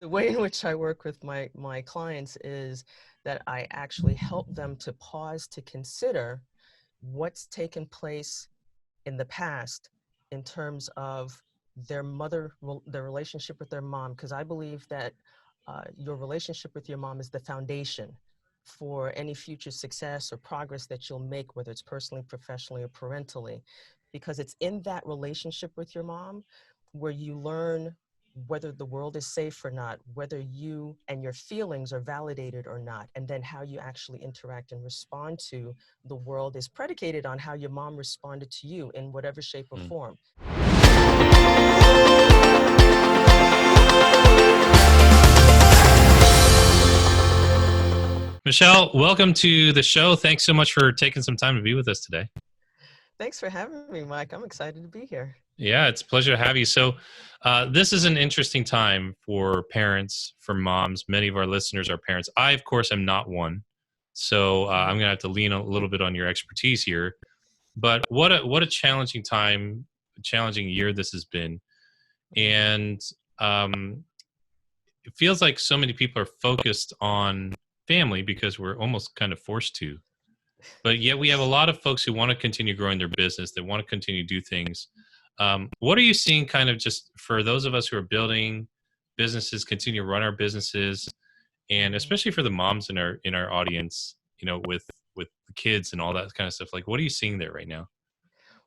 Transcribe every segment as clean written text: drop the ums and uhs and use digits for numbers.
The way in which I work with my clients is that I actually help them to pause to consider what's taken place in the past in terms of their relationship with their mom, because I believe that your relationship with your mom is the foundation for any future success or progress that you'll make, whether it's personally, professionally, or parentally, because it's in that relationship with your mom where you learn whether the world is safe or not, whether you and your feelings are validated or not, and then how you actually interact and respond to the world is predicated on how your mom responded to you in whatever shape or Mm. form. Michelle, welcome to the show. Thanks so much for taking some time to be with us today. Thanks for having me, Mike. I'm excited to be here. Yeah, it's a pleasure to have you. So, this is an interesting time for parents, for moms. Many of our listeners are parents. I, of course, am not one. So, I'm going to have to lean a little bit on your expertise here. But what a challenging time, challenging year this has been. And it feels like so many people are focused on family because we're almost kind of forced to. But yet we have a lot of folks who want to continue growing their business. They want to continue to do things. What are you seeing kind of just for those of us who are building businesses, continue to run our businesses, and especially for the moms in our audience, with the kids and all that kind of stuff. Like, what are you seeing there right now?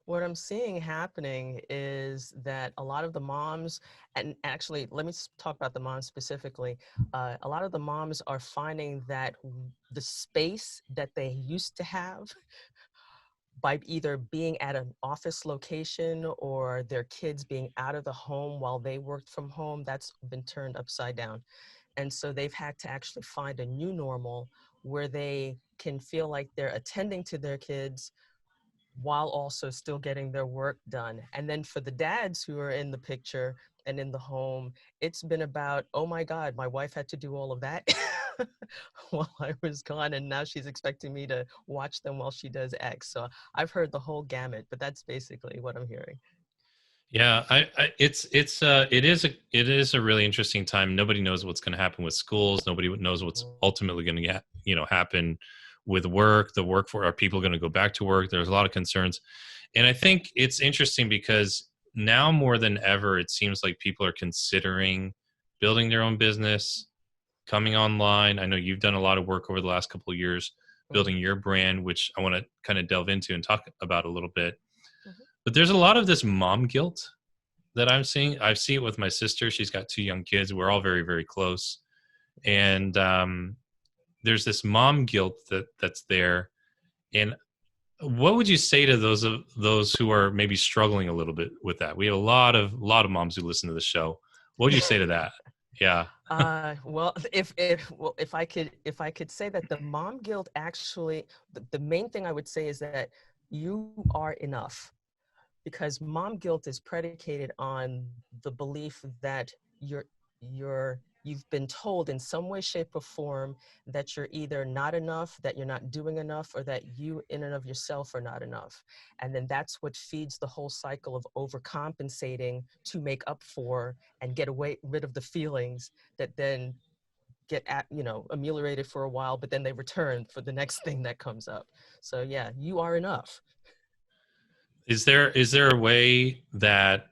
What I'm seeing happening is that a lot of the moms, and actually, let me talk about the moms specifically. A lot of the moms are finding that the space that they used to have by either being at an office location or their kids being out of the home while they worked from home, that's been turned upside down. And so they've had to actually find a new normal where they can feel like they're attending to their kids while also still getting their work done. And then for the dads who are in the picture and in the home, it's been about, oh my God, my wife had to do all of that while I was gone, and now she's expecting me to watch them while she does X. So I've heard the whole gamut, but that's basically what I'm hearing. Yeah, it is a really interesting time. Nobody knows what's going to happen with schools. Nobody knows what's Mhm. ultimately going to happen with work. The workforce, are people going to go back to work? There's a lot of concerns, and I think it's interesting because now more than ever, it seems like people are considering building their own business, coming online. I know you've done a lot of work over the last couple of years building Mhm. your brand, which I want to kind of delve into and talk about a little bit. Mhm. But there's a lot of this mom guilt that I'm seeing. I see it with my sister. She's got two young kids. We're all very, very close. Yes. And there's this mom guilt that's there. And what would you say to those who are maybe struggling a little bit with that? We have a lot of moms who listen to the show. What would you say to that? Yeah. Well, if I could say that the mom guilt actually, the main thing I would say is that you are enough, because mom guilt is predicated on the belief that you're you've been told in some way, shape, or form that you're either not enough, that you're not doing enough, or that you in and of yourself are not enough. And then that's what feeds the whole cycle of overcompensating to make up for and get away rid of the feelings that then get at, ameliorated for a while, but then they return for the next thing that comes up. So yeah, you are enough. Is there a way that,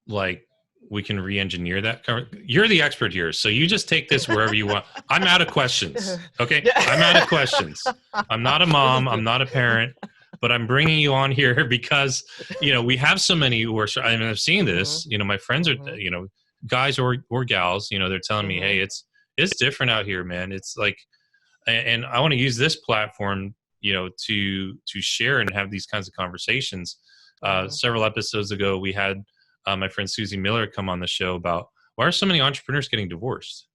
like, we can re-engineer that? You're the expert here, so you just take this wherever you want. I'm out of questions. Okay, I'm out of Yeah. questions. I'm not a This is mom. I'm good. not a parent, but I'm bringing you on here because we have so many who are. I mean, I've seen Mhm. this. My friends are Mhm. guys or gals. They're telling me, hey, Mhm. it's different out here, man. It's like, and I want to use this platform, to share and have these kinds of conversations. Mhm. Several episodes ago, we had my friend Susie Miller come on the show about why are so many entrepreneurs getting divorced.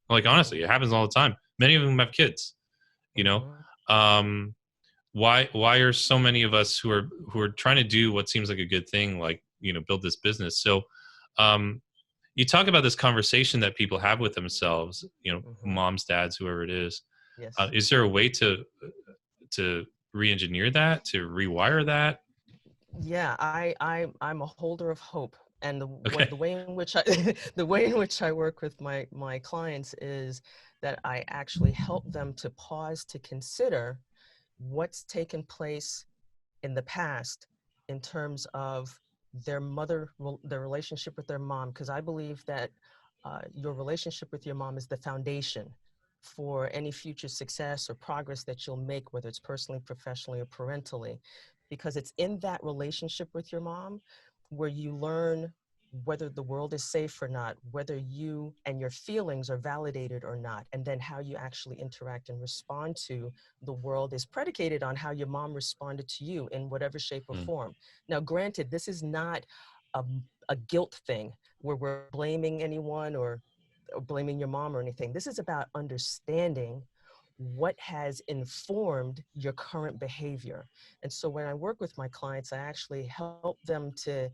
Like, honestly, it happens all the time. Many of them have kids. You know, Mhm. um, why are so many of us who are trying to do what seems like a good thing, like build this business? So, um, you talk about this conversation that people have with themselves. Mhm. Moms, dads, whoever it is. Yes. Is there a way to re-engineer that, to rewire that? Yeah, I'm a holder of hope, And Okay. the way in which I the way in which I work with my clients is that I actually help them to pause to consider what's taken place in the past in terms of their relationship with their mom, because I believe that your relationship with your mom is the foundation for any future success or progress that you'll make, whether it's personally, professionally, or parentally, because it's in that relationship with your mom where you learn whether the world is safe or not, whether you and your feelings are validated or not, and then how you actually interact and respond to the world is predicated on how your mom responded to you in whatever shape or Mm, form. Now, granted, this is not a, a guilt thing where we're blaming anyone or blaming your mom or anything. This is about understanding what has informed your current behavior. And so when I work with my clients, I actually help them to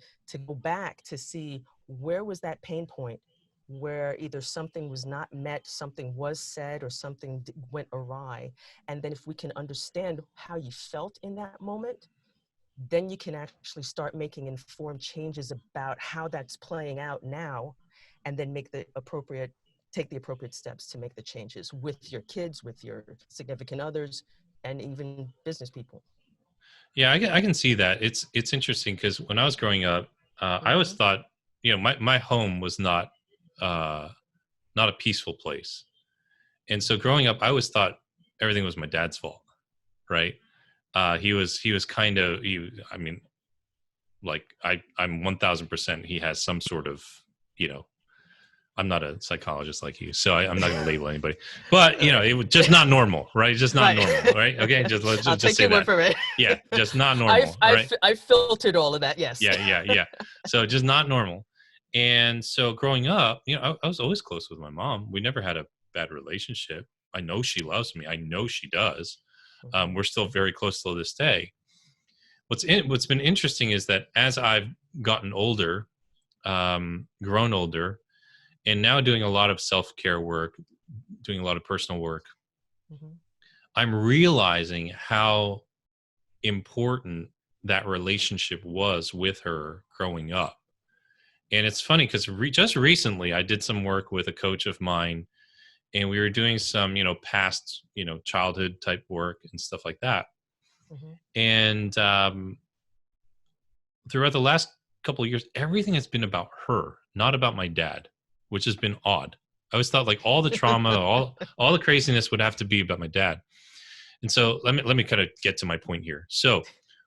go back to see where was that pain point where either something was not met, something was said, or something went awry. And then if we can understand how you felt in that moment, then you can actually start making informed changes about how that's playing out now, and then take the appropriate steps to make the changes with your kids, with your significant others, and even business people. yeah, I can see that. It's interesting because when I was growing up, I always Hmm. thought, my home was uh, not a peaceful place. And so growing up, I always thought everything was my dad's fault, right? He was kind of, I mean, like I'm 1000%. He has some sort of, you know, I'm not a psychologist like you, so I'm not going to label anybody, but All it right. was just not normal, right? Just not Right. normal, right? Okay, just let's I'll just take say your word that. for it. Yeah, just not normal, right? I filtered all of that. Yes. Yeah, yeah, yeah. So just not normal. And so growing up, I was always close with my mom. We never had a bad relationship. I know she loves me. I know she does. Hmm. We're still very close till this day. What's been interesting is that as I've gotten older, grown older, and now doing a lot of self care work, doing a lot of personal work, Hmm. I'm realizing how important that relationship was with her growing up. And it's funny because just recently I did some work with a coach of mine, and we were doing some, past, childhood type work and stuff like that. Hmm. And throughout the last couple of years, everything has been about her, not about my dad, which has been odd. I always thought like all the trauma, all the craziness would have to be about my dad. And so let me kind of get to my point here. So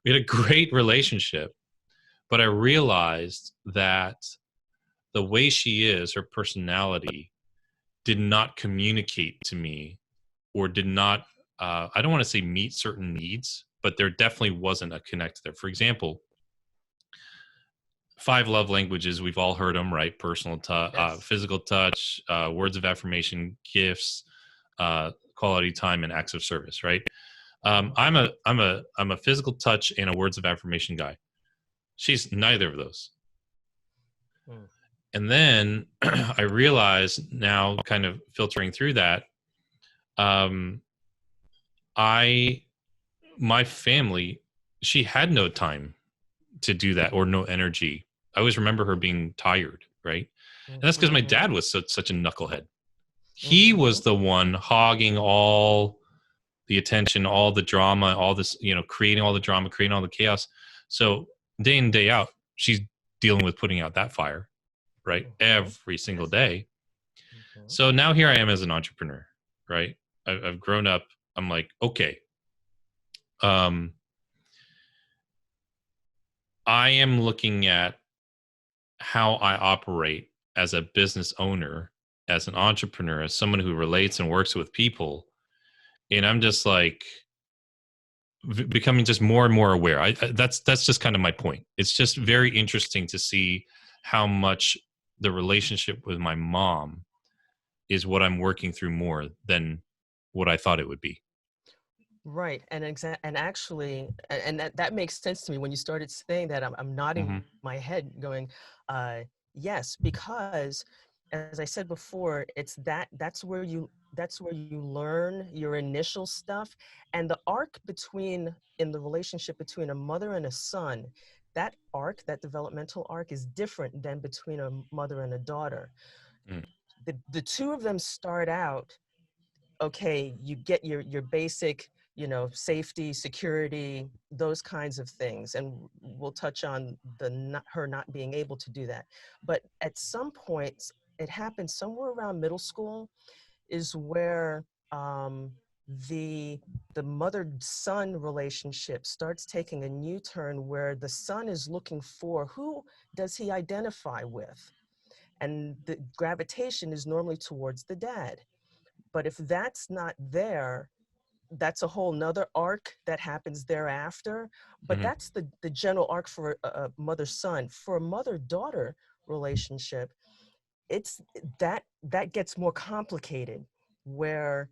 we had a great relationship, but I realized that the way she is, her personality, did not communicate to me, or did not. I don't want to say meet certain needs, but there definitely wasn't a connect there. For example, five love languages, we've all heard them, right? Personal touch, Yes. physical touch, words of affirmation, gifts, quality time, and acts of service, right? Hmm. I'm a physical touch and a words of affirmation guy. She's neither of those. Hmm. And then I realized, now kind of filtering through that, um I my family, she had no time to do that, or no energy. I always remember her being tired, right? And that's because my Hmm. dad was such a knucklehead. He Hmm. was the one hogging all the attention, all the drama, all this, creating all the drama, creating all the chaos. So day in, day out, she's dealing with putting out that fire, right? Hmm. Every single Yes. day. Hmm. So now here I am as an entrepreneur, right? I've grown up. I'm like, okay, um, I am looking at how I operate as a business owner, as an entrepreneur, as someone who relates and works with people. And I'm just like becoming just more and more aware. That's just kind of my point. It's just very interesting to see how much the relationship with my mom is what I'm working through more than what I thought it would be. Right. And actually, and that makes sense to me when you started saying that. I'm nodding Hmm. my head, going, uh, yes, because as I said before, that's where you learn your initial stuff, and the arc between in the relationship between a mother and a son. that arc, that developmental arc, is different than between a mother and a daughter. Mm. The two of them start out, okay, you get your basic, safety, security, those kinds of things, and we'll touch on her not being able to do that. But at some point, it happens somewhere around middle school, is where the the mother-son relationship starts taking a new turn, where the son is looking for, who does he identify with, and the gravitation is normally towards the dad. But if that's not there, that's a whole nother arc that happens thereafter. But Hmm. that's the general arc for a mother-son. For a mother-daughter relationship, it's that gets more complicated, where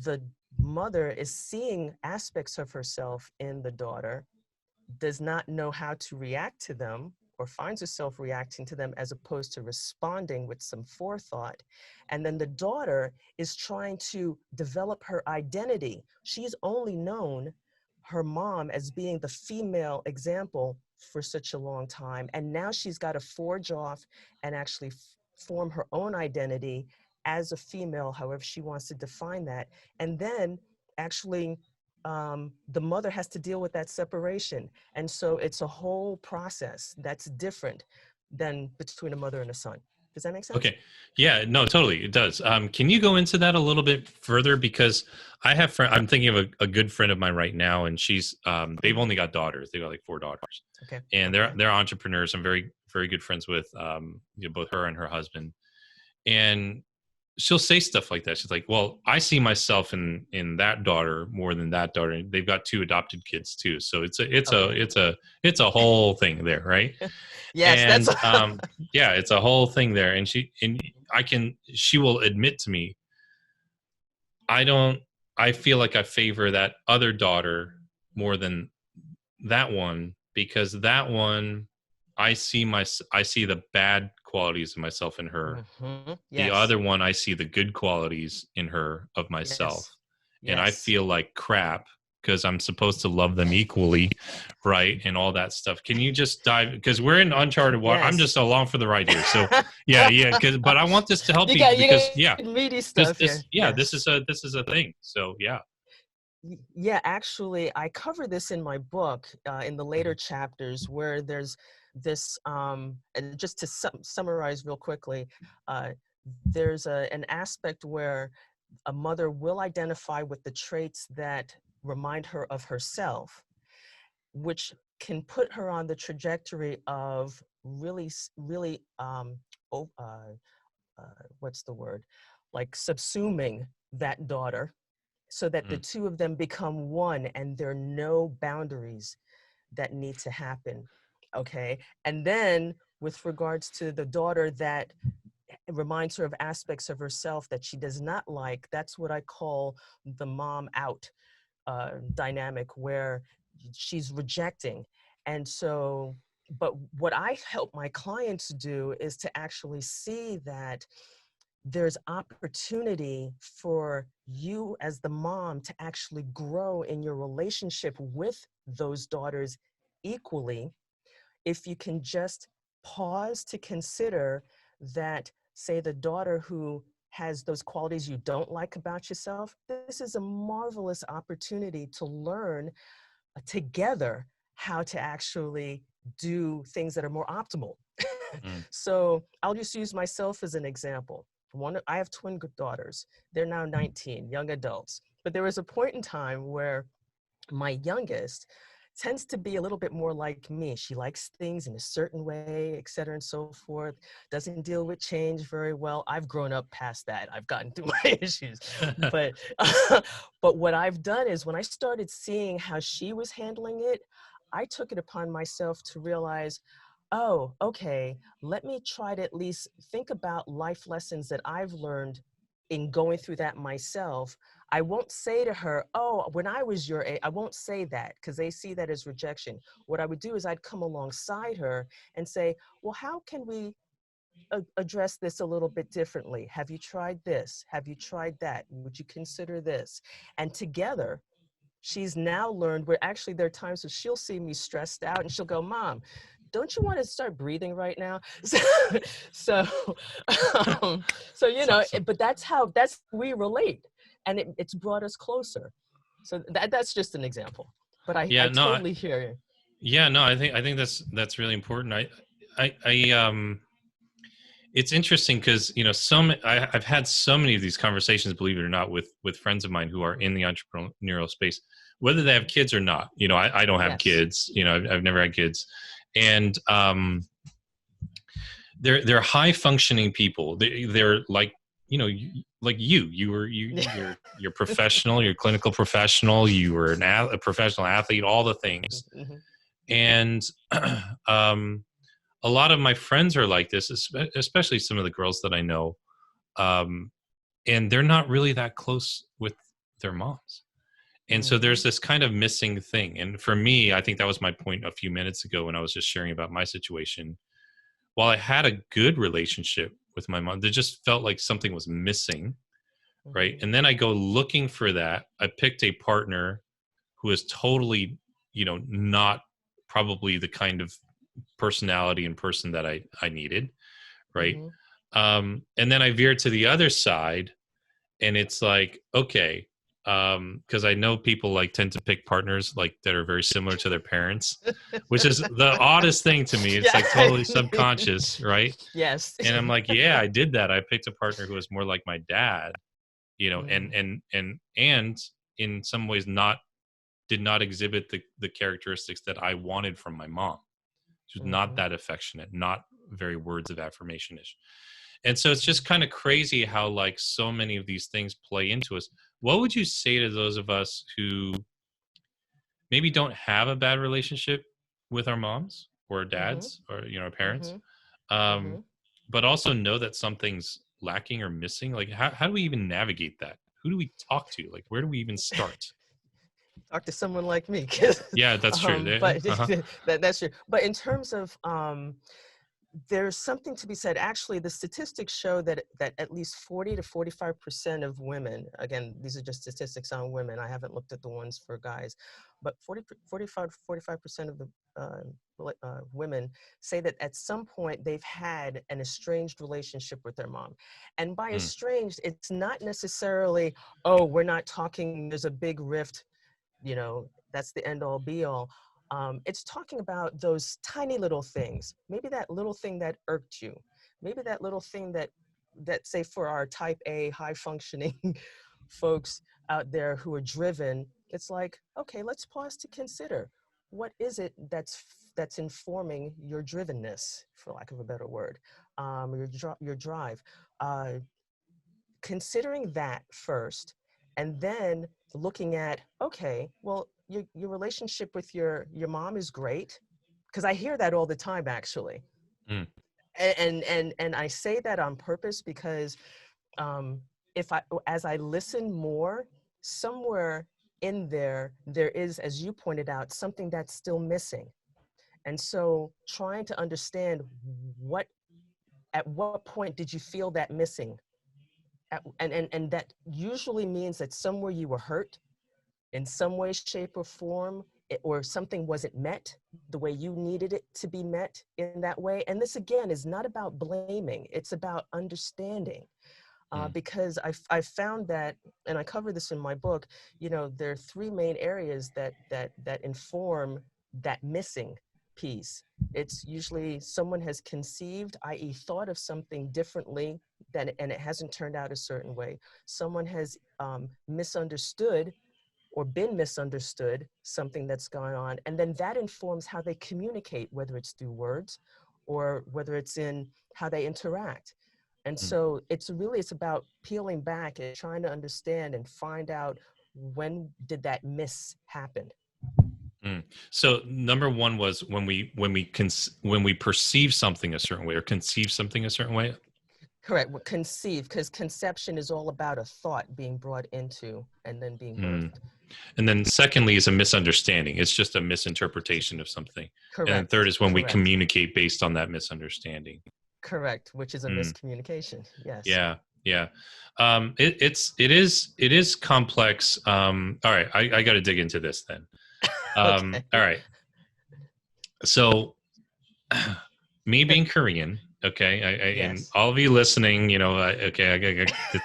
the mother is seeing aspects of herself in the daughter, does not know how to react to them, or finds herself reacting to them as opposed to responding with some forethought. And then the daughter is trying to develop her identity. She's only known her mom as being the female example for such a long time. And now she's got to forge off and actually form her own identity as a female, however she wants to define that. And then actually, the mother has to deal with that separation. And so it's a whole process that's different than between a mother and a son. Does that make sense? Okay. Yeah, no, totally. It does. Can you go into that a little bit further? Because I'm thinking of a good friend of mine right now, and they've only got daughters. They got like 4 daughters, Okay. and Okay. they're entrepreneurs. I'm very, very good friends with, both her and her husband. And she'll say stuff like that. She's like, "Well, I see myself in that daughter more than that daughter." And they've got 2 adopted kids too, so Okay. it's a whole thing there, right? Yes, that's And yeah, it's a whole thing there. And she will admit to me, I don't, I feel like I favor that other daughter more than that one, because that one, I see the bad qualities of myself in her. The Yes. other one, I see the good qualities in her of myself. Yes. And I Yes. feel like crap because I'm supposed to love them equally, right? And all that stuff. Can you just dive, because we're in uncharted water. I'm just Yes. along for the ride here. So yeah, yeah. But I want this to help people You because yeah, got meaty stuff here. Yes. this is a thing. So yeah. Yeah, actually, I cover this in my book, in the later Mhm. chapters, where there's this, and just to summarize real quickly, uh, there's an aspect where a mother will identify with the traits that remind her of herself, which can put her on the trajectory of really, really, oh, what's the word? Like subsuming that daughter, so that the Mm. two of them become one and there are no boundaries that need to happen. Okay. And then with regards to the daughter that reminds her of aspects of herself that she does not like, that's what I call the mom out dynamic, where she's rejecting. And so, but what I help my clients do is to actually see that there's opportunity for you as the mom to actually grow in your relationship with those daughters equally, if you can just pause to consider that, say, the daughter who has those qualities you don't like about yourself, this is a marvelous opportunity to learn together how to actually do things that are more optimal. Mm. So I'll just use myself as an example. I have twin daughters. They're now 19, young adults. But there was a point in time where my youngest tends to be a little bit more like me. She likes things in a certain way, et cetera, and so forth. Doesn't deal with change very well. I've grown up past that. I've gotten through my issues. But, but what I've done is, when I started seeing how she was handling it, I took it upon myself to realize, oh, okay, let me try to at least think about life lessons that I've learned in going through that myself. I won't say to her, oh, when I was your age, I won't say that, because they see that as rejection. What I would do is I'd come alongside her and say, well, how can we address this a little bit differently? Have you tried this? Have you tried that? Would you consider this? And together, she's now learned where actually there are times where she'll see me stressed out and she'll go, Mom, don't you want to start breathing right now? So, um, so That's awesome. but that's we relate, and it's brought us closer. So that's just an example. But I Yeah, no, totally hear you. yeah, no, I think that's really important. I it's interesting because I've had so many of these conversations, believe it or not, with friends of mine who are in the entrepreneurial space, whether they have kids or not. I don't have Yes. kids. I've never had kids, and they're high functioning people. They're like like you're professional, you're a clinical professional, you were a professional athlete, all the things, Mhm. and um a lot of my friends are like this, especially some of the girls that I know, um, and they're not really that close with their moms. And so there's Mhm. this kind of missing thing. And for me, I think that was my point a few minutes ago when I was just sharing about my situation. While I had a good relationship with my mom, there just felt like something was missing, right? Mhm. And then I go looking for that. I picked a partner who is totally, not probably the kind of personality and person that I needed, right? Mhm. And then I veered to the other side, and it's like, okay, because I know people like tend to pick partners like that are very similar to their parents, which is the oddest thing to me. It's Yeah. like totally subconscious, right? Yes. And I'm like, yeah, I did that. I picked a partner who was more like my dad, and Mm. in some ways not did not exhibit the characteristics that I wanted from my mom. She was not Mhm. that affectionate, not very words of affirmation-ish. And so it's just Mhm. kind of crazy how like so many of these things play into us. What would you say to those of us who maybe don't have a bad relationship with our moms or Mhm. dads or our parents, Mhm. um, Mhm. but also know that something's lacking or missing? Like how do we even navigate that? Who do we talk to? Like where do we even start? Talk to someone like me, 'cause, Yeah, that's true. but Uh-huh. that's true. But in terms of there's something to be said. Actually, the statistics show that at least 40 to 45% of women, again, these are just statistics on women. I haven't looked at the ones for guys, but 45% of the women say that at some point they've had an estranged relationship with their mom. And by Mm, estranged, it's not necessarily, oh, we're not talking, there's a big rift, that's the end all be all. It's talking about those tiny little things. Maybe that little thing that irked you. Maybe that little thing that say for our type A high functioning folks out there who are driven, it's like, okay, let's pause to consider what is it that's informing your drivenness, for lack of a better word, your drive. Uh, Considering that first, and then looking at, okay, well, your relationship with your mom is great, because I hear that all the time, actually. mm, And I say that on purpose because, um, if I as I listen more, somewhere in there is, as you pointed out, something that's still missing. And so trying to understand what at what point did you feel that missing? And that usually means that somewhere you were hurt in some way, shape, or form, or something wasn't met the way you needed it to be met in that way. And this, again, is not about blaming, it's about understanding. mm, Because I found that, and I cover this in my book, there are three main areas that inform that missing piece. It's usually someone has conceived, i.e., thought of something differently and it hasn't turned out a certain way. Someone has misunderstood or been misunderstood something that's going on, and then that informs how they communicate, whether it's through words or whether it's in how they interact. And mm. so it's about peeling back and trying to understand and find out, when did that miss happen. Mm. So number one was when we perceive something a certain way or conceive something a certain way. Correct. Conceive, because conception is all about a thought being brought into and then being Mm. birthed. And then secondly is a misunderstanding. It's just a misinterpretation of something. And then third Correct. is when we Correct. communicate based on that misunderstanding. Correct, which is a Mm. miscommunication. Yes. Yeah. Yeah. It is complex. All right. I got to dig into this then. Okay. All right. So me being Korean, okay, and Yes. all of you listening,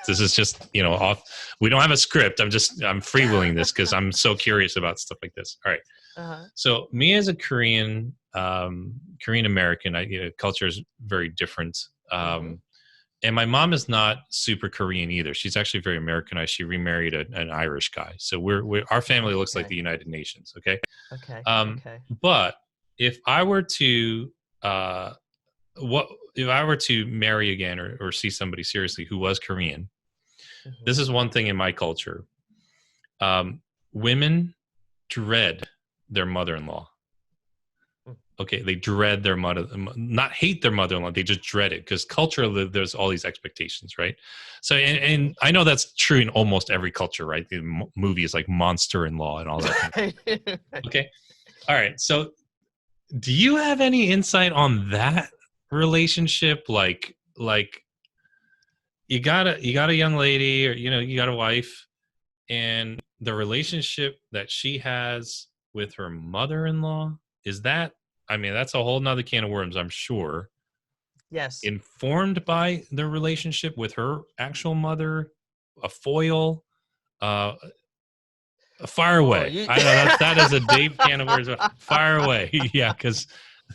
this is just, off. We don't have a script. I'm freewheeling this because I'm so curious about stuff like this. All right. Uh-huh. So me as a Korean, Korean American, culture is very different. Mm-hmm. And my mom is not super Korean either. She's actually very Americanized. She remarried an Irish guy. So our family looks like Okay. the United Nations. Okay. Okay. Um, Okay. but if I were to, uh, what if I were to marry again or see somebody seriously who was Korean, Mm-hmm. this is one thing in my culture. Women dread their mother-in-law. Okay, they dread their mother, not hate their mother-in-law. They just dread it because culturally there's all these expectations, right? So, and I know that's true in almost every culture, right? The movies like Monster-in-Law and all that. Mm-hmm. Okay, all right. So, do you have any insight on that relationship? Like you got a young lady, or you got a wife, and the relationship that she has with her mother-in-law, is that, I mean, that's a whole nother can of worms, I'm sure. Yes. Informed by the relationship with her actual mother, a foil, uh fire Oh, away. you. I know that is a deep can of worms. Fire away. Yeah, because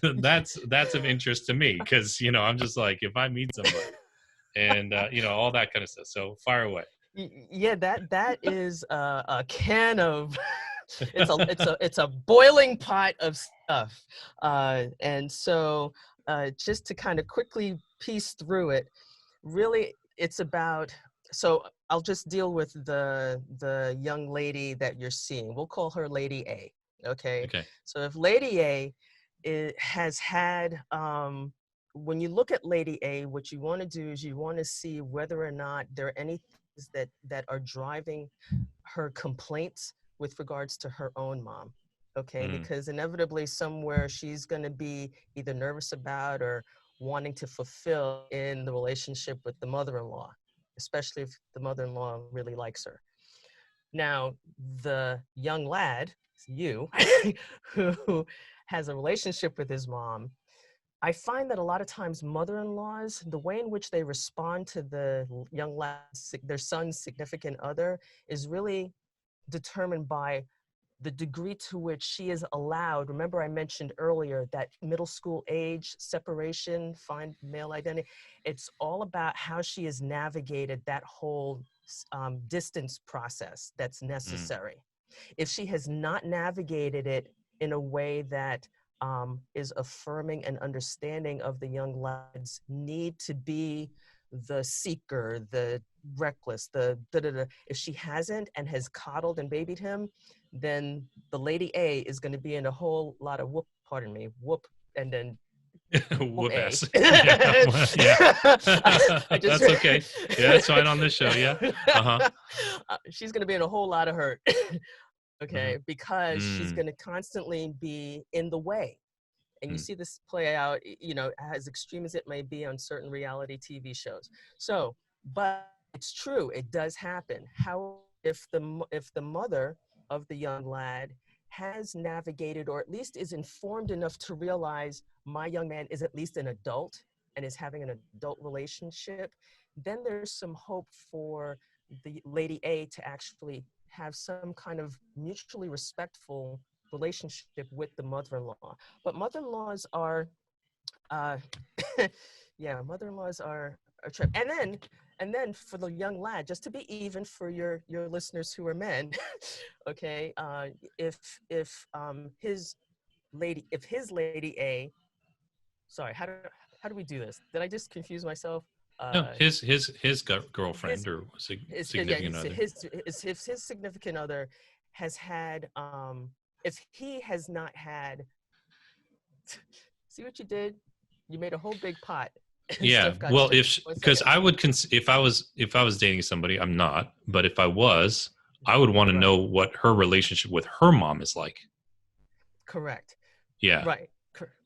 that's of interest to me, because I'm just like, if I meet somebody and all that kind of stuff, so fire away. Yeah, that is a can of it's a boiling pot of stuff, and so just to kind of quickly piece through it, really it's about, so I'll just deal with the young lady that you're seeing. We'll call her Lady A. Okay, Okay. so if Lady A has had when you look at Lady A, what you want to do is you want to see whether or not there are any things that are driving her complaints with regards to her own mom. Okay, Mm, because inevitably somewhere she's going to be either nervous about or wanting to fulfill in the relationship with the mother-in-law, especially if the mother-in-law really likes her. Now, the young lad, you, who has a relationship with his mom, I find that a lot of times mother-in-laws, the way in which they respond to the young lad, their son's significant other, is really determined by the degree to which she is allowed. Remember, I mentioned earlier that middle school age separation, find male identity. It's all about how she has navigated that whole distance process that's mm, necessary. If she has not navigated it in a way that is affirming and understanding of the young lad's need to be the seeker, the reckless, the da-da-da. If she hasn't and has coddled and babied him, then the Lady A is going to be in a whole lot of whoop, pardon me, whoop, and then whoop whoop A. ass. Yeah, well, yeah. I just, That's okay. Yeah, that's fine on this show. Yeah. Uh-huh. she's going to be in a whole lot of hurt. Hmm. Okay, because she's Mm, going to constantly be in the way. And you mm, see this play out, as extreme as it may be on certain reality TV shows. So, but it's true, it does happen. How if the mother of the young lad has navigated, or at least is informed enough to realize my young man is at least an adult and is having an adult relationship, then there's some hope for the Lady A to actually have some kind of mutually respectful relationship with the mother-in-law. But mother-in-laws are, uh, yeah, mother-in-laws are a trip. And then for the young lad, just to be even for your listeners who are men, okay, if his lady A, sorry, how do we do this? Did I just confuse myself? no, Uh, his his girlfriend or yeah, significant other. his significant other has had if he has not had, see what you did? You made a whole big pot and Yeah. stuff got Well, stirred. One because second. I would if I was dating somebody, I'm not, but if I was, I would want to Right. know what her relationship with her mom is like. Correct. Yeah. Right.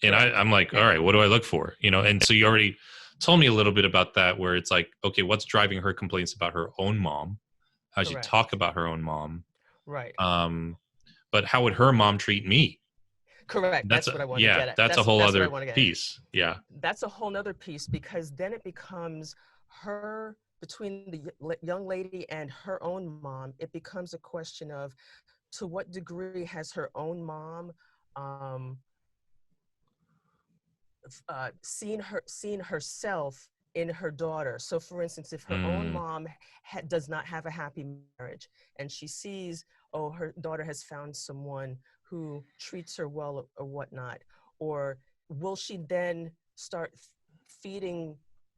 And Correct. I'm like, all And right, what do I look for? And so you already told me a little bit about that, where it's like, okay, what's driving her complaints about her own mom? How she Correct. talk about her own mom? Right. But how would her mom treat me? Correct. That's That's a, what I want to yeah, get at. that's a whole That's what I other want to get at. piece. Yeah. That's a whole nother piece, because then it becomes her, between the young lady and her own mom, it becomes a question of, to what degree has her own mom um, seen herself in her daughter. So for instance, if her own Mm, mom does not have a happy marriage, and she sees, oh, her daughter has found someone who treats her well or whatnot, or will she then start feeding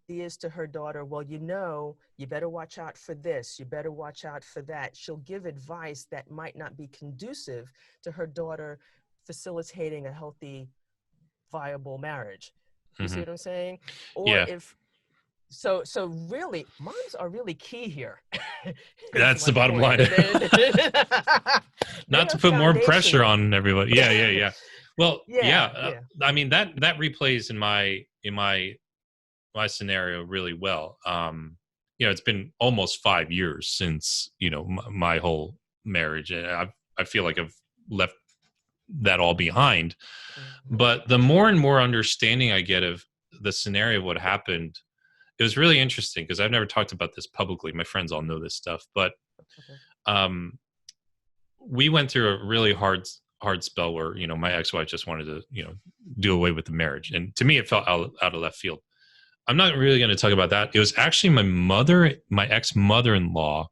ideas to her daughter? Well, you better watch out for this, you better watch out for that. She'll give advice that might not be conducive to her daughter facilitating a healthy, viable marriage. You see hmm. what I'm saying? Or Yeah, if so really, moms are really key here. Is that's my the bottom point. line. They Not to are put more pressure foundational. on everybody. Yeah, yeah, yeah. Well, yeah. Yeah, yeah. I mean, that replays in my scenario really well. It's been almost 5 years since my whole marriage, and I feel like I've left that all behind. Mhm. But the more and more understanding I get of the scenario of what happened, it was really interesting because I've never talked about this publicly. My friends all know this stuff, but Okay. um, we went through a really hard spell where my ex-wife just wanted to do away with the marriage, and to me it felt out of left field. I'm not really going to talk about that. It was actually my ex mother-in-law,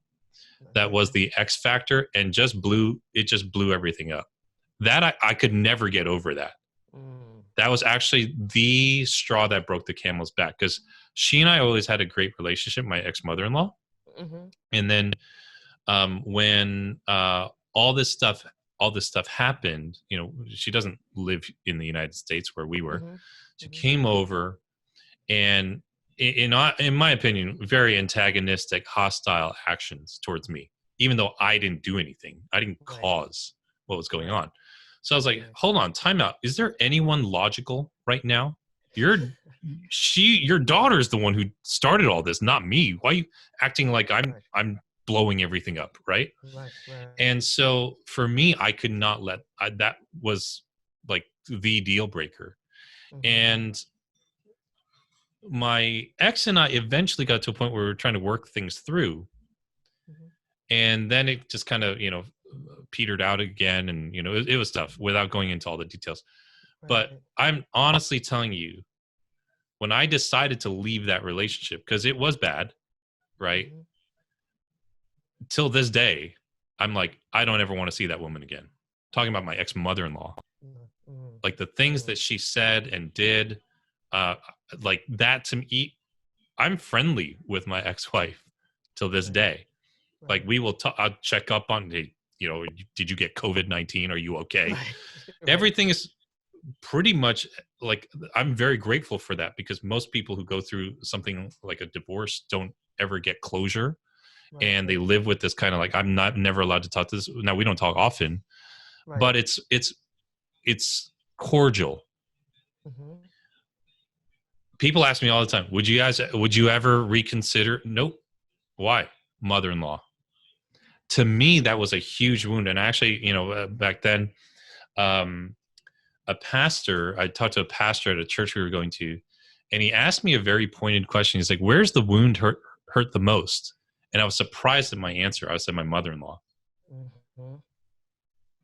that was Okay. the X factor, and just blew everything up. That I could never get over that. Mm. That was actually the straw that broke the camel's back, because she and I always had a great relationship, my ex mother-in-law. Mhm. And then when all this stuff happened, she doesn't live in the United States where we were. Mhm. She Mhm. came over, and in my opinion, very antagonistic, hostile actions towards me, even though I didn't do anything. I didn't Right. cause what was going Right. on. So I was like, Right. hold on, time out. Is there anyone logical right now? Your daughter's the one who started all this, not me. Why are you acting like Right. I'm blowing everything up, right? Right. Right. And so for me, I could not that was like the deal breaker. Mhm. And my ex and I eventually got to a point where we were trying to work things through, Mhm. and then it just kind of petered out again, and it was tough without going into all the details. But Right. I'm honestly telling you, when I decided to leave that relationship, because it was bad, right? Mhm. Till this day, I'm like, I don't ever want to see that woman again. Talking about my ex mother-in-law, Mm. Mm. like the things Mm. that she said and did, uh, like that to me, I'm friendly with my ex-wife till this Right. day. Like Right. we will I'll check up on, hey, did you get COVID-19? Are you okay? Right. Right. Everything is pretty much like, I'm very grateful for that, because most people who go through something like a divorce don't ever get closure, and they Right. live with this kind of like, I'm not never allowed to talk to this. Now we don't talk often, Right. but it's cordial. Mhm. People ask me all the time, would you ever reconsider? Nope. Why? Mother-in-law. To me, that was a huge wound. And actually, back then, um, I talked to a pastor at a church we were going to, and he asked me a very pointed question. He's like, where's the wound hurt the most? And I was surprised at my answer. I said, my mother-in-law. Mhm.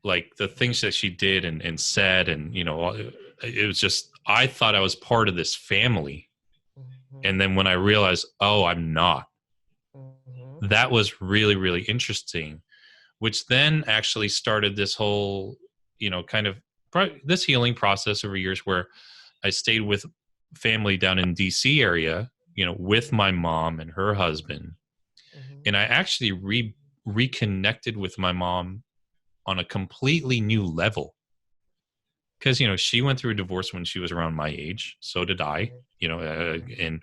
Like the things that she did and said, and it was just, I thought I was part of this family. Mhm. And then when I realized, oh, I'm not, Mhm. that was really, really interesting, which then actually started this whole, kind of this healing process over years, where I stayed with family down in DC area, with Mhm. my mom and her husband. Mhm. And I actually reconnected with my mom on a completely new level, because she went through a divorce when she was around my age, so did I, Right. Right. and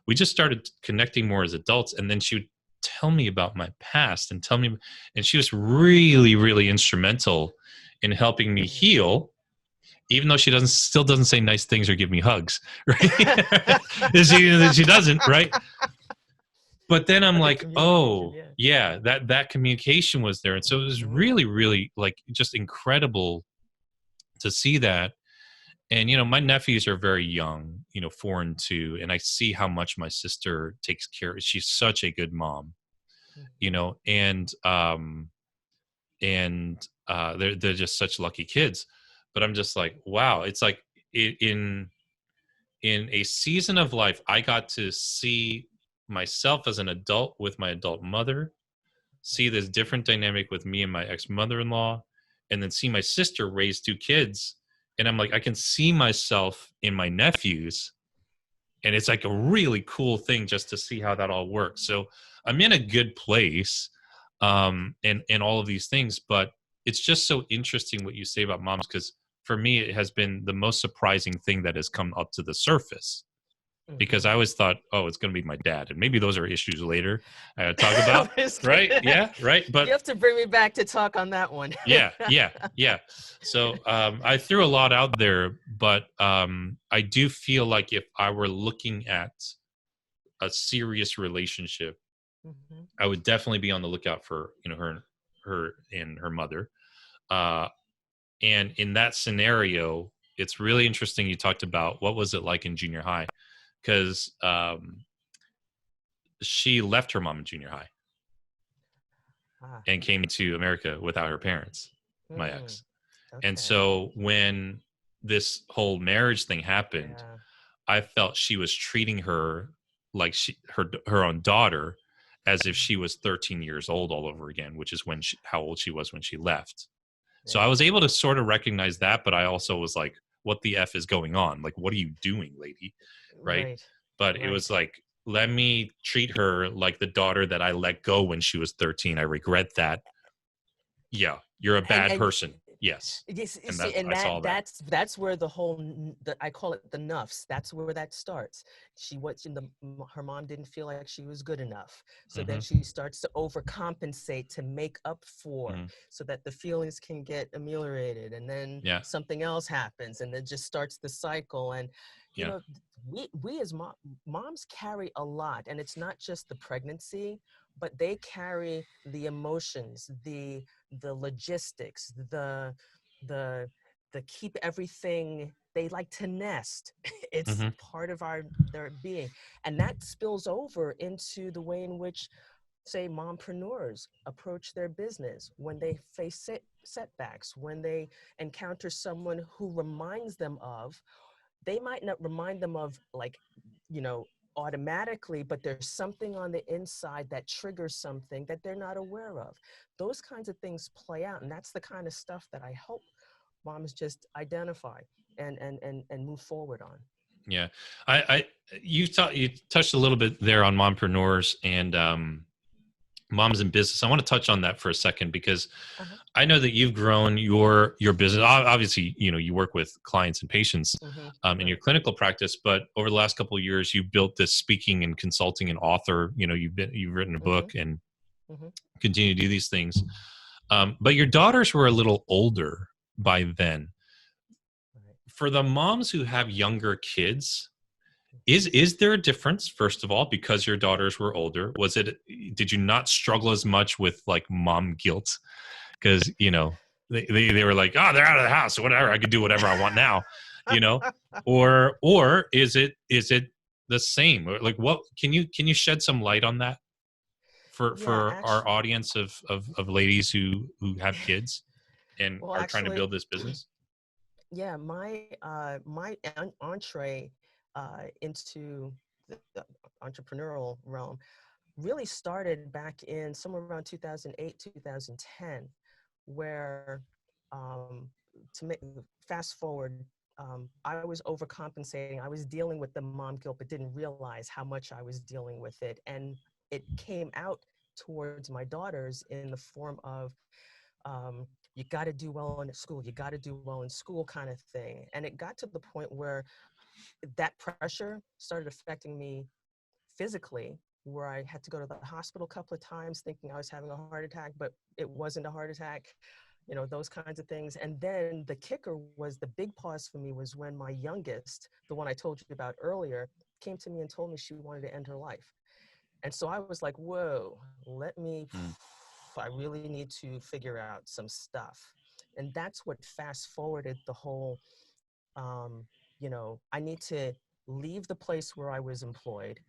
we just started connecting more as adults. And then she would tell me about my past and and she was really, really instrumental in helping me Mhm. heal. even though she still doesn't say nice things or give me hugs, right? she doesn't, right? But then I'm But the like, communication, oh yeah. yeah, that communication was there. And so it was Mhm. really, really like just incredible to see that. And my nephews are very young, 4 and 2, and I see how much my sister takes care. She's such a good mom, Mhm. and they're just such lucky kids. But I'm just like, wow, it's like in a season of life, I got to see myself as an adult with my adult mother, see this different dynamic with me and my ex mother-in-law, and then see my sister raise 2 kids. And I'm like, I can see myself in my nephews, and it's like a really cool thing just to see how that all works. So I'm in a good place, and all of these things. But it's just so interesting what you say about moms, because for me it has been the most surprising thing that has come up to the surface, because Mhm. I always thought, oh, it's going to be my dad, and maybe those are issues later I gotta talk about, right? Yeah, right. You But have to bring me back to talk on that one. yeah. So I threw a lot out there, but I do feel like if I were looking at a serious relationship, Mhm. I would definitely be on the lookout for her and her mother. Uh, and in that scenario, it's really interesting. You talked about what was it like in junior high, because she left her mom in junior high Ah. and came to America without her parents, my Mm. ex. And Okay. so when this whole marriage thing happened, Yeah. I felt she was treating her like her own daughter, as if Mhm. she was 13 years old all over again, which is how old she was when she left. So I Yeah. was able to sort of recognize that, but I also was like, what the F is going on? Like, what are you doing, lady? Right. Right. But it was Right. like, let me treat her like the daughter that I let go when she was 13. I regret that. Yeah, you're a bad And person. Yes. you And see, that and I saw that. that's where the whole I call it the nuffs. That's where that starts. She was in her mom didn't feel like she was good enough, so then Hmm. she starts to overcompensate to make up for, Hmm. so that the feelings can get ameliorated, and then Yeah. something else happens, and then just starts the cycle. And you Yeah. know, we as moms carry a lot, and it's not just the pregnancy, but they carry the emotions, the logistics, the the keep everything. They like to nest. It's Hmm. part of their being, and that spills over into the way in which, say, mompreneurs approach their business when they face setbacks, when they encounter someone who reminds them of, they might not remind them of, like, you know, automatically, but there's something on the inside that triggers something that they're not aware of. Those kinds of things play out, and that's the kind of stuff that I hope moms just identify and move forward on. Yeah. I you touched a little bit there on mompreneurs and moms in business. I want to touch on that for a second, because Uh-huh. I know that you've grown your business. Obviously, you work with clients and patients Hmm. in your Right. clinical practice, but over the last couple of years, you built this speaking and consulting and author. You've written a Hmm. book and Hmm. continue to do these things. But your daughters were a little older by then. Right. For the moms who have younger kids, is there a difference, first of all, because your daughters were older? Did you not struggle as much with like mom guilt, because they were like, oh, they're out of the house, so whatever, I could do whatever I want now, you know or is it the same? Or like, what can you shed some light on that for Yeah, our actually, audience of ladies who have kids and well, are trying to actually, build this business? yeah, my entree into the entrepreneurial realm really started back in somewhere around 2008, 2010, where, um, to make fast forward, I was overcompensating. I was dealing with the mom guilt, but didn't realize how much I was dealing with it. And it came out towards my daughters in the form of, you got to do well in school, you got to do well in school kind of thing. And it got to the point where that pressure started affecting me physically, where I had to go to the hospital a couple of times thinking I was having a heart attack, but it wasn't a heart attack. those kinds of things. And then the kicker was, the big pause for me was when my youngest, the one I told you about earlier, came to me and told me she wanted to end her life. And so I was like, whoa, I really need to figure out some stuff. And that's what fast forwarded the whole, I need to leave the place where I was employed,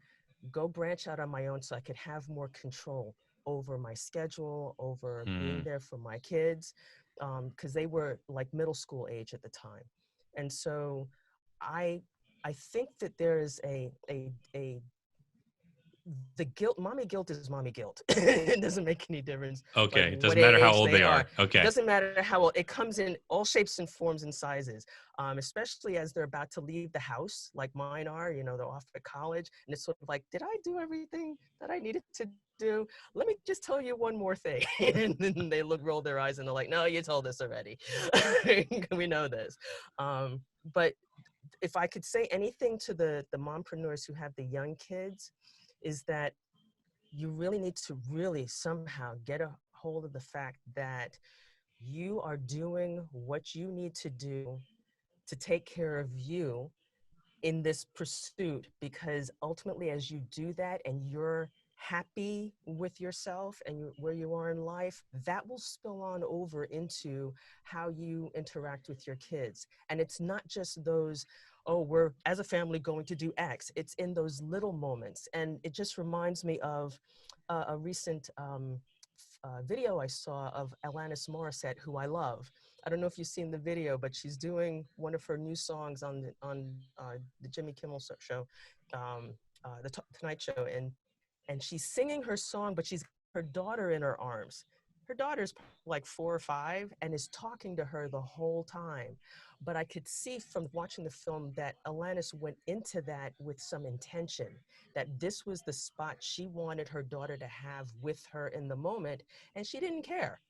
go branch out on my own so I could have more control over my schedule, over being there for my kids, because they were like middle school age at the time. And so I think that there is the guilt, mommy guilt is mommy guilt. It doesn't make any difference. Okay. Like It what doesn't matter how age old they are. Okay. It doesn't matter how old. It comes in all shapes and forms and sizes, especially as they're about to leave the house, like mine are, they're off at college. And it's sort of like, did I do everything that I needed to do? Let me just tell you one more thing. And then they roll their eyes and they're like, no, you told us already. We know this. But if I could say anything to the mompreneurs who have the young kids, is that you really need to really somehow get a hold of the fact that you are doing what you need to do to take care of you in this pursuit, because ultimately as you do that and you're happy with yourself and where you are in life, that will spill on over into how you interact with your kids. And it's not just those, oh, we're as a family going to do X. It's in those little moments. And it just reminds me of a recent video I saw of Alanis Morissette, who I love. I don't know if you've seen the video, but she's doing one of her new songs on the Jimmy Kimmel show, the Tonight Show, and she's singing her song, but she's got her daughter in her arms. Her daughter's like 4 or 5 and is talking to her the whole time. But I could see from watching the film that Alanis went into that with some intention, that this was the spot she wanted her daughter to have with her in the moment, and she didn't care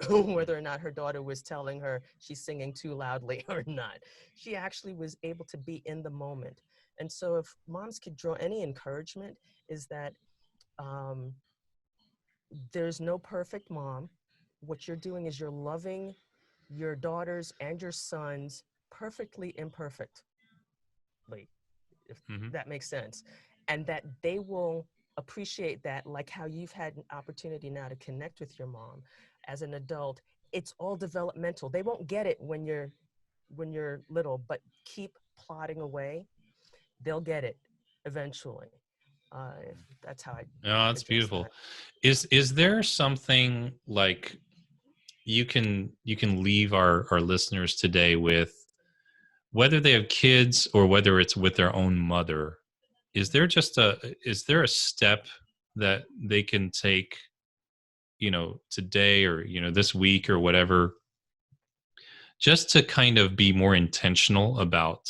whether or not her daughter was telling her she's singing too loudly or not. She actually was able to be in the moment. And so if moms could draw any encouragement, is that there's no perfect mom. What you're doing is you're loving your daughters and your sons perfectly imperfectly, if that makes sense. And that they will appreciate that, like how you've had an opportunity now to connect with your mom as an adult. It's all developmental. They won't get it when you're little, but keep plodding away. They'll get it eventually. That's how I. Oh, that's beautiful. That. Is there something like you can leave our listeners today with, whether they have kids or whether it's with their own mother? Is there a step that they can take, today or this week or whatever, just to kind of be more intentional about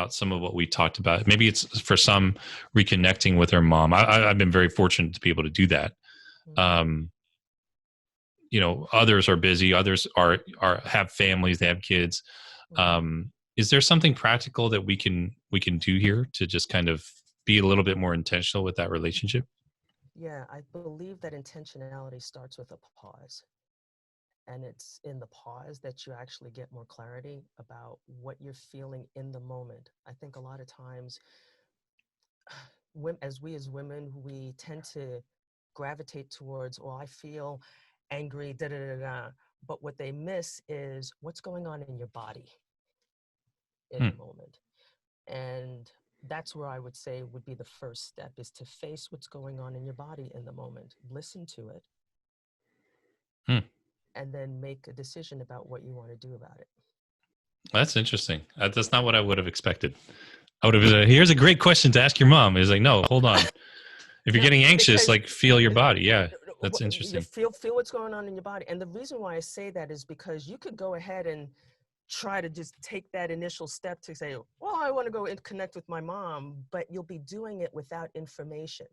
some of what we talked about? Maybe it's for some reconnecting with their mom. I've been very fortunate to be able to do that. Others are busy. Others are have families. They have kids. Is there something practical that we can do here to just kind of be a little bit more intentional with that relationship? Yeah, I believe that intentionality starts with a pause. And it's in the pause that you actually get more clarity about what you're feeling in the moment. I think a lot of times, as women, we tend to gravitate towards, well, I feel angry, da da da da. But what they miss is what's going on in your body in the moment. And that's where I would say would be the first step, is to face what's going on in your body in the moment. Listen to it. And then make a decision about what you want to do about it. That's interesting. That's not what I would have expected. I would have been, here's a great question to ask your mom. It's like, no, hold on. If you're getting anxious, like, feel your body. Yeah, that's interesting. Feel what's going on in your body. And the reason why I say that is because you could go ahead and try to just take that initial step to say, well, I want to go and connect with my mom, but you'll be doing it without information.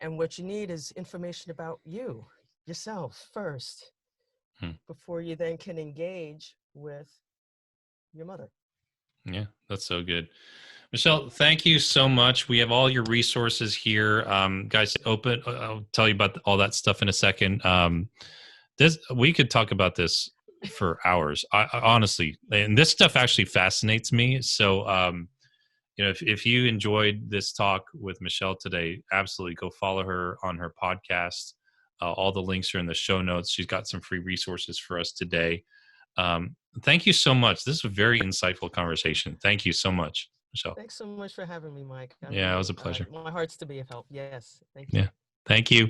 And what you need is information about yourself first, before you then can engage with your mother. Yeah, that's so good. Michelle, thank you so much. We have all your resources here. Guys, I'll tell you about all that stuff in a second. We could talk about this for hours. I honestly, and this stuff actually fascinates me. So, if you enjoyed this talk with Michelle today, absolutely go follow her on her podcast. All the links are in the show notes. She's got some free resources for us today. Thank you so much. This is a very insightful conversation. Thank you so much, Michelle. Thanks so much for having me, Mike. Yeah, it was a pleasure. My heart's to be of help. Yes. Thank you. Yeah. Thank you.